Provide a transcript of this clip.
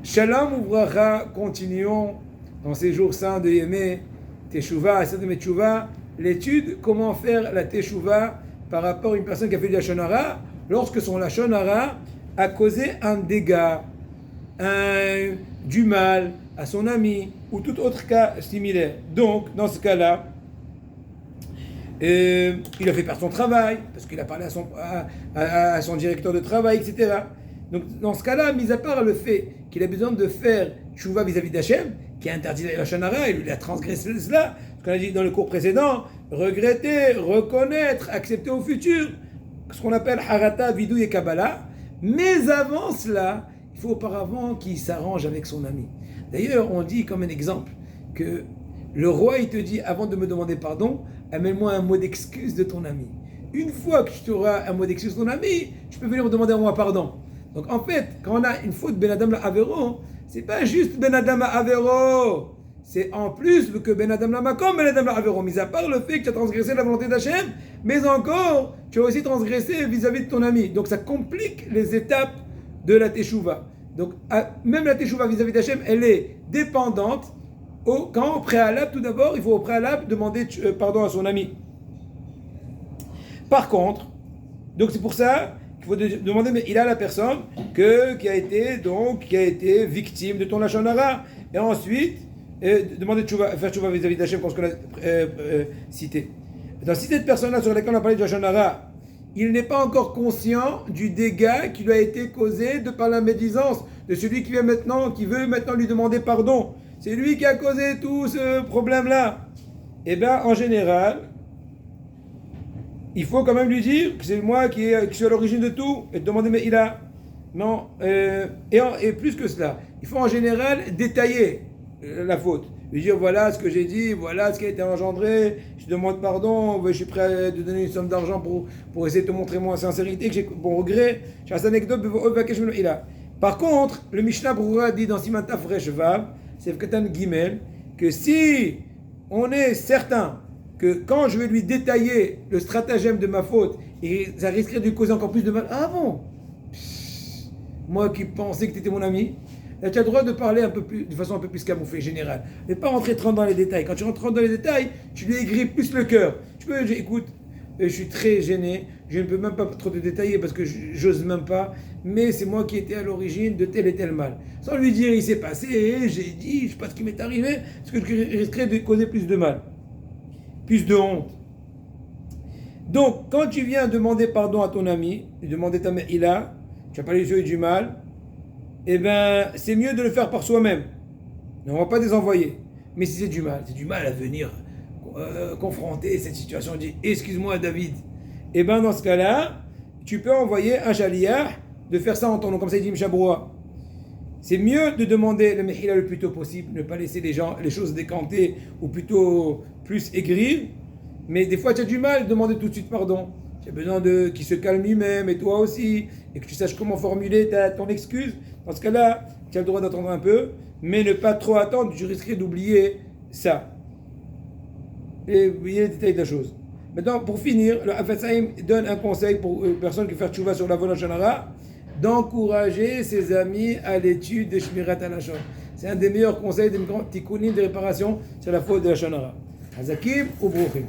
Shalom Uvracha, continuons dans ces jours saints de Yémé, Teshuvah, Asad de Teshuvah, l'étude comment faire la Teshuvah par rapport à une personne qui a fait du Lashon Hara lorsque son Lashon Hara a causé un dégât, du mal à son ami ou tout autre cas similaire. Donc, dans ce cas-là, il a fait perdre son travail parce qu'il a parlé à son directeur de travail, etc. Donc, dans ce cas-là, mis à part le fait qu'il a besoin de faire tchouva vis-à-vis d'Hachem, qui a interdit la Lashon Hara, il a transgressé cela, ce qu'on a dit dans le cours précédent, regretter, reconnaître, accepter au futur, ce qu'on appelle harata, vidou et kabbalah. Mais avant cela, il faut auparavant qu'il s'arrange avec son ami. D'ailleurs, on dit comme un exemple que le roi, il te dit, avant de me demander pardon, amène-moi un mot d'excuse de ton ami. Une fois que tu auras un mot d'excuse de ton ami, tu peux venir me demander à moi pardon. Donc en fait, quand on a une faute Ben Adam la Avero, c'est pas juste Ben Adam la Avero, c'est en plus que Ben Adam la Makom, Ben Adam la Avero, mis à part le fait que tu as transgressé la volonté d'Hachem, mais encore, tu as aussi transgressé vis-à-vis de ton ami. Donc ça complique les étapes de la Teshuvah. Donc même la Teshuvah vis-à-vis d'Hachem, elle est dépendante. Quand au préalable, tout d'abord, il faut au préalable demander pardon à son ami. Par contre, donc c'est pour ça qu'il faut demander, mais il a la personne qui a été victime de ton Lashon Hara. Et ensuite, demander faire tchouva vis-à-vis d'Hachem, comme ce qu'on a cité. Dans cette personne-là sur laquelle on a parlé de Lashon Hara, il n'est pas encore conscient du dégât qui lui a été causé de par la médisance de celui qui veut maintenant lui demander pardon. C'est lui qui a causé tout ce problème-là. Eh bien, en général, il faut quand même lui dire que c'est moi qui suis à l'origine de tout et demander, mais il a. Non. Et plus que cela, il faut en général détailler la faute. Lui dire, voilà ce que j'ai dit, voilà ce qui a été engendré, je demande pardon, je suis prêt à te donner une somme d'argent pour essayer de te montrer mon sincérité, que j'ai bon regret. J'ai cette anecdote, il a. Par contre, le Mishnah Brura dit dans Siman Taf Resh Vav, c'est Katan Gimel, que si on est certain que quand je vais lui détailler le stratagème de ma faute, et ça risquerait de lui causer encore plus de mal, ah bon, moi qui pensais que tu étais mon ami, là, tu as le droit de parler de façon un peu plus camouflée, générale, mais pas rentrer trop dans les détails. Quand tu rentres dans les détails, tu lui aigris plus le cœur. Écoute, je suis très gêné, je ne peux même pas trop te détailler parce que j'ose même pas, mais c'est moi qui étais à l'origine de tel et tel mal. Sans lui dire, il s'est passé, j'ai dit, je ne sais pas ce qui m'est arrivé, parce que je risquerais de causer plus de mal, plus de honte. Donc, quand tu viens demander pardon à ton ami, lui demander ta mère, tu n'as pas les yeux du mal, eh bien, c'est mieux de le faire par soi-même. On ne va pas les envoyer. Mais si c'est du mal à venir confronter cette situation, dit excuse-moi David, et bien dans ce cas-là, tu peux envoyer un jaliyah de faire ça en ton nom, comme ça il dit Mshabroa. C'est mieux de demander le mehila le plus tôt possible, ne pas laisser les choses décanter ou plutôt plus aigrir. Mais des fois tu as du mal, demander tout de suite pardon. Tu as besoin qu'il se calme lui-même et toi aussi, et que tu saches comment formuler ton excuse. Dans ce cas-là, tu as le droit d'attendre un peu, mais ne pas trop attendre, tu risquerais d'oublier ça. Et oublier les détails de la chose. Maintenant, pour finir, le Hafetz Haïm donne un conseil pour une personne qui fait tchouva sur la voie Lashon Hara, d'encourager ses amis à l'étude de Shmirat HaLashon. C'est un des meilleurs conseils, des grands tikkunim de réparation sur la faute de Lashon Hara. Hazakim ou Bruchim.